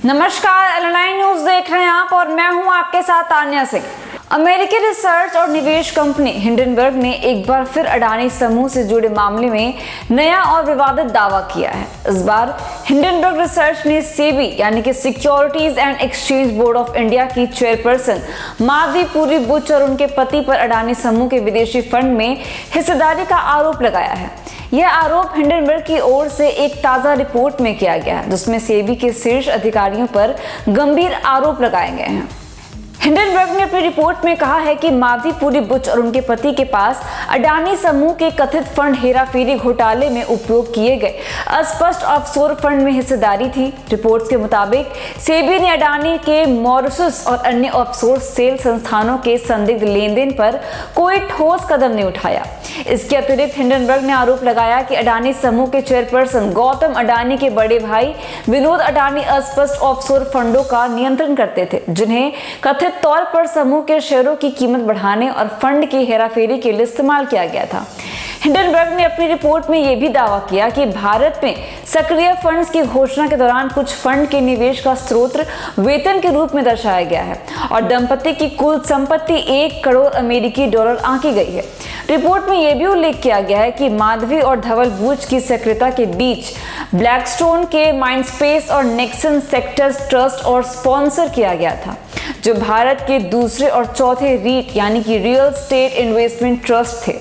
नमस्कार, एल9 न्यूज देख रहे हैं आप और मैं हूं आपके साथ तान्या सिंह। अमेरिकी रिसर्च और निवेश कंपनी हिंडनबर्ग ने एक बार फिर अडानी समूह से जुड़े मामले में नया और विवादित दावा किया है। इस बार हिंडनबर्ग रिसर्च ने सेबी यानी कि securities and exchange board of India की चेयरपर्सन माधवी पुरी बुच और उनके पति पर अडानी समूह के विदेशी फंड में हिस्सेदारी का आरोप लगाया है। यह आरोप हिंडनबर्ग की ओर से एक ताजा रिपोर्ट में किया गया है, जिसमें सेबी के शीर्ष अधिकारियों पर गंभीर आरोप लगाए गए हैं। हिंडनबर्ग ने अपनी रिपोर्ट में कहा है कि माधवी पुरी बुच और उनके पति के पास अडानी समूह के कथित फंड हेराफेरी घोटाले में उपयोग किए गए अस्पष्ट ऑफशोर फंड में हिस्सेदारी थी। रिपोर्ट्स के मुताबिक सेबी ने अडानी के मॉरिशस और अन्य ऑफशोर सेल संस्थानों के संदिग्ध लेन देन पर कोई ठोस कदम नहीं उठाया। इसके अतिरिक्त हिंडनबर्ग ने आरोप लगाया कि अडानी समूह के चेयरपर्सन गौतम अडानी के बड़े भाई विनोद अडानी अस्पष्ट ऑफशोर फंडों का नियंत्रण करते थे, जिन्हें कथित तौर पर समूह के शेयरों की कीमत बढ़ाने और फंड की हेराफेरी के लिए इस्तेमाल किया गया था। हिंडनबर्ग ने अपनी रिपोर्ट में यह भी दावा किया कि भारत में सक्रिय फंड्स की घोषणा के दौरान कुछ फंड के निवेश का स्रोत वेतन के रूप में दर्शाया गया है और दंपति की कुल संपत्ति 1 करोड़ अमेरिकी डॉलर आंकी गई है। रिपोर्ट में यह भी उल्लेख किया गया है कि माधवी और धवल बुच की सक्रियता के बीच ब्लैकस्टोन के माइंडस्पेस और नेक्सन सेक्टर्स ट्रस्ट और स्पॉन्सर किया गया था, जो भारत के दूसरे और चौथे रीट यानी कि रियल स्टेट इन्वेस्टमेंट ट्रस्ट थे।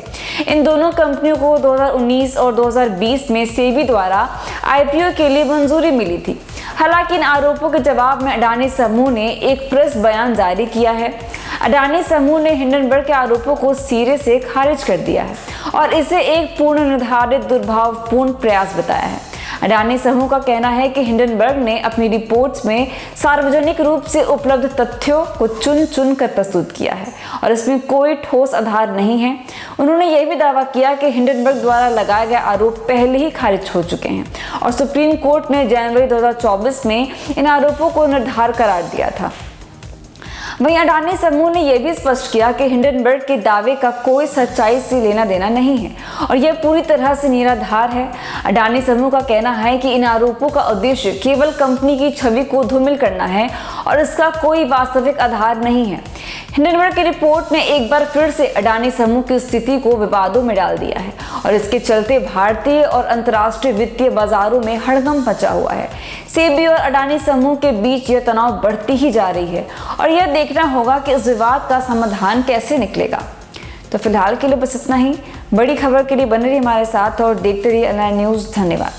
इन दोनों कंपनियों को 2019 और 2020 में सेबी द्वारा आईपीओ के लिए मंजूरी मिली थी। हालांकि इन आरोपों के जवाब में अडानी समूह ने एक प्रेस बयान जारी किया है। अडानी समूह ने हिंडनबर्ग के आरोपों को सिरे से खारिज कर दिया है और इसे एक पूर्ण निर्धारित दुर्भावपूर्ण प्रयास बताया है। अडानी समूह का कहना है कि हिंडनबर्ग ने अपनी रिपोर्ट्स में सार्वजनिक रूप से उपलब्ध तथ्यों को चुन कर प्रस्तुत किया है और इसमें कोई ठोस आधार नहीं है। उन्होंने यह भी दावा किया कि हिंडनबर्ग द्वारा लगाए गए आरोप पहले ही खारिज हो चुके हैं और सुप्रीम कोर्ट ने जनवरी 2024 में इन आरोपों को निर्धार करार दिया था। वहीं अडानी समूह ने यह भी स्पष्ट किया कि हिंडनबर्ग के दावे का कोई सच्चाई से लेना देना नहीं है और यह पूरी तरह से निराधार है। अडानी समूह का कहना है कि इन आरोपों का उद्देश्य केवल कंपनी की छवि को धूमिल करना है और इसका कोई वास्तविक आधार नहीं है। हिंडनबर्ग की रिपोर्ट ने एक बार फिर से अडानी समूह की स्थिति को विवादों में डाल दिया है और इसके चलते भारतीय और अंतर्राष्ट्रीय वित्तीय बाजारों में हड़कंप मचा हुआ है। सेबी और अडानी समूह के बीच यह तनाव बढ़ती ही जा रही है और यह देखना होगा कि इस विवाद का समाधान कैसे निकलेगा। तो फिलहाल के लिए बस इतना ही। बड़ी खबर के लिए बने रहिए हमारे साथ और देखते रहिए एल9 न्यूज। धन्यवाद।